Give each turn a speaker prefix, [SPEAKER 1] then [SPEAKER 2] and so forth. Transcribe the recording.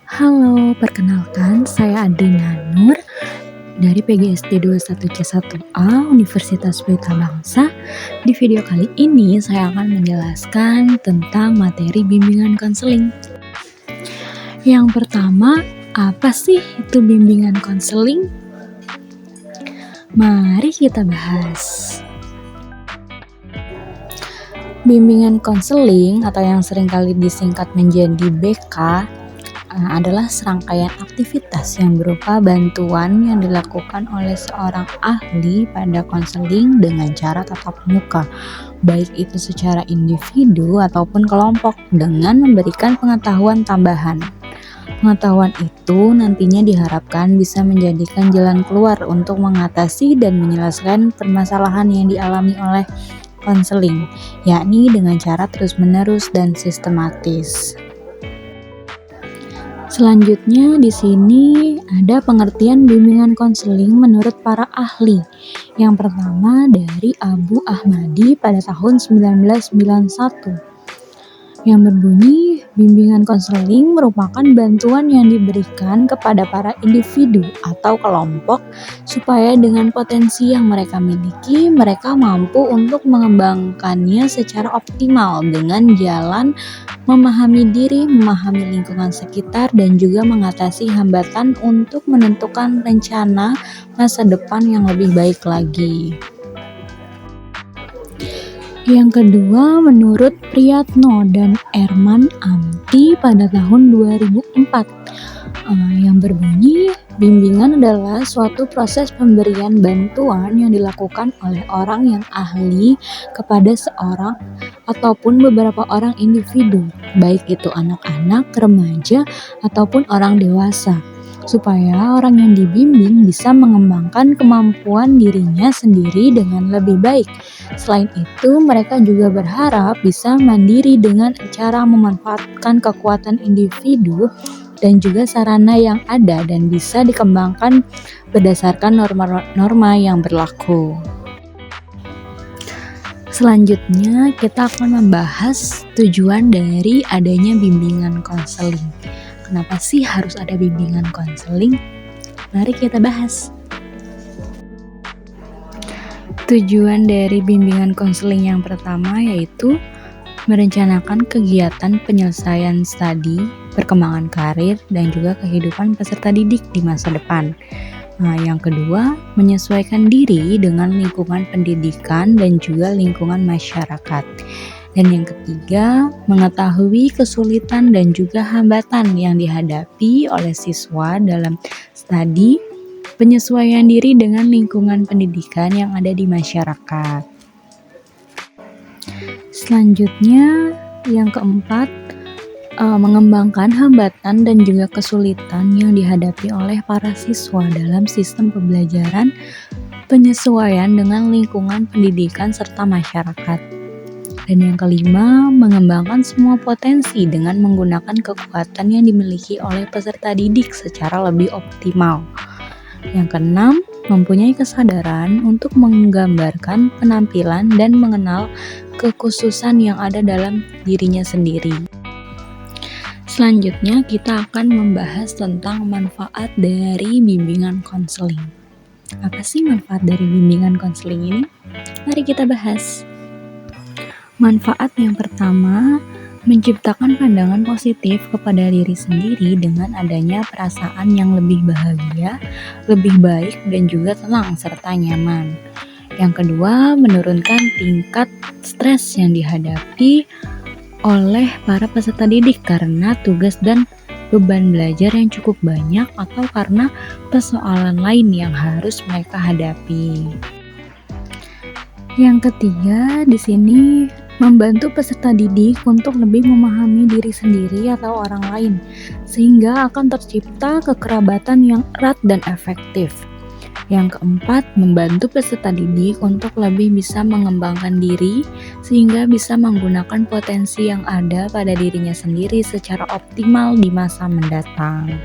[SPEAKER 1] Halo, perkenalkan saya Adrina Nur dari PGSD 21C1A Universitas Pelita Bangsa. Di video kali ini saya akan menjelaskan tentang materi bimbingan konseling. Yang pertama, apa sih itu bimbingan konseling? Mari kita bahas. Bimbingan konseling atau yang seringkali disingkat menjadi BK adalah serangkaian aktivitas yang berupa bantuan yang dilakukan oleh seorang ahli pada konseling dengan cara tatap muka, baik itu secara individu ataupun kelompok, dengan memberikan pengetahuan tambahan. Pengetahuan itu nantinya diharapkan bisa menjadikan jalan keluar untuk mengatasi dan menyelesaikan permasalahan yang dialami oleh konseling, yakni dengan cara terus-menerus dan sistematis. Selanjutnya di sini ada pengertian bimbingan konseling menurut para ahli. Yang pertama dari Abu Ahmadi pada tahun 1991. Yang berbunyi, bimbingan konseling merupakan bantuan yang diberikan kepada para individu atau kelompok supaya dengan potensi yang mereka miliki, mereka mampu untuk mengembangkannya secara optimal dengan jalan memahami diri, memahami lingkungan sekitar, dan juga mengatasi hambatan untuk menentukan rencana masa depan yang lebih baik lagi. Yang kedua, menurut Priyatno dan Erman Amti pada tahun 2004, yang berbunyi, bimbingan adalah suatu proses pemberian bantuan yang dilakukan oleh orang yang ahli kepada seorang ataupun beberapa orang individu, baik itu anak-anak, remaja, ataupun orang dewasa, supaya orang yang dibimbing bisa mengembangkan kemampuan dirinya sendiri dengan lebih baik. Selain itu, mereka juga berharap bisa mandiri dengan cara memanfaatkan kekuatan individu dan juga sarana yang ada dan bisa dikembangkan berdasarkan norma-norma yang berlaku. Selanjutnya, kita akan membahas tujuan dari adanya bimbingan konseling. Kenapa sih harus ada bimbingan konseling? Mari kita bahas. Tujuan dari bimbingan konseling yang pertama yaitu merencanakan kegiatan penyelesaian studi, perkembangan karir, dan juga kehidupan peserta didik di masa depan. Yang kedua, menyesuaikan diri dengan lingkungan pendidikan dan juga lingkungan masyarakat. Dan yang ketiga, mengetahui kesulitan dan juga hambatan yang dihadapi oleh siswa dalam studi, penyesuaian diri dengan lingkungan pendidikan yang ada di masyarakat. Selanjutnya, yang keempat, mengembangkan hambatan dan juga kesulitan yang dihadapi oleh para siswa dalam sistem pembelajaran, penyesuaian dengan lingkungan pendidikan serta masyarakat. Dan yang kelima, mengembangkan semua potensi dengan menggunakan kekuatan yang dimiliki oleh peserta didik secara lebih optimal. Yang keenam, mempunyai kesadaran untuk menggambarkan penampilan dan mengenal kekhususan yang ada dalam dirinya sendiri. Selanjutnya, kita akan membahas tentang manfaat dari bimbingan konseling. Apa sih manfaat dari bimbingan konseling ini? Mari kita bahas. Manfaat yang pertama, menciptakan pandangan positif kepada diri sendiri dengan adanya perasaan yang lebih bahagia, lebih baik, dan juga tenang serta nyaman. Yang kedua, menurunkan tingkat stres yang dihadapi oleh para peserta didik karena tugas dan beban belajar yang cukup banyak atau karena persoalan lain yang harus mereka hadapi. Yang ketiga, di sini membantu peserta didik untuk lebih memahami diri sendiri atau orang lain, sehingga akan tercipta kekerabatan yang erat dan efektif. Yang keempat, membantu peserta didik untuk lebih bisa mengembangkan diri, sehingga bisa menggunakan potensi yang ada pada dirinya sendiri secara optimal di masa mendatang.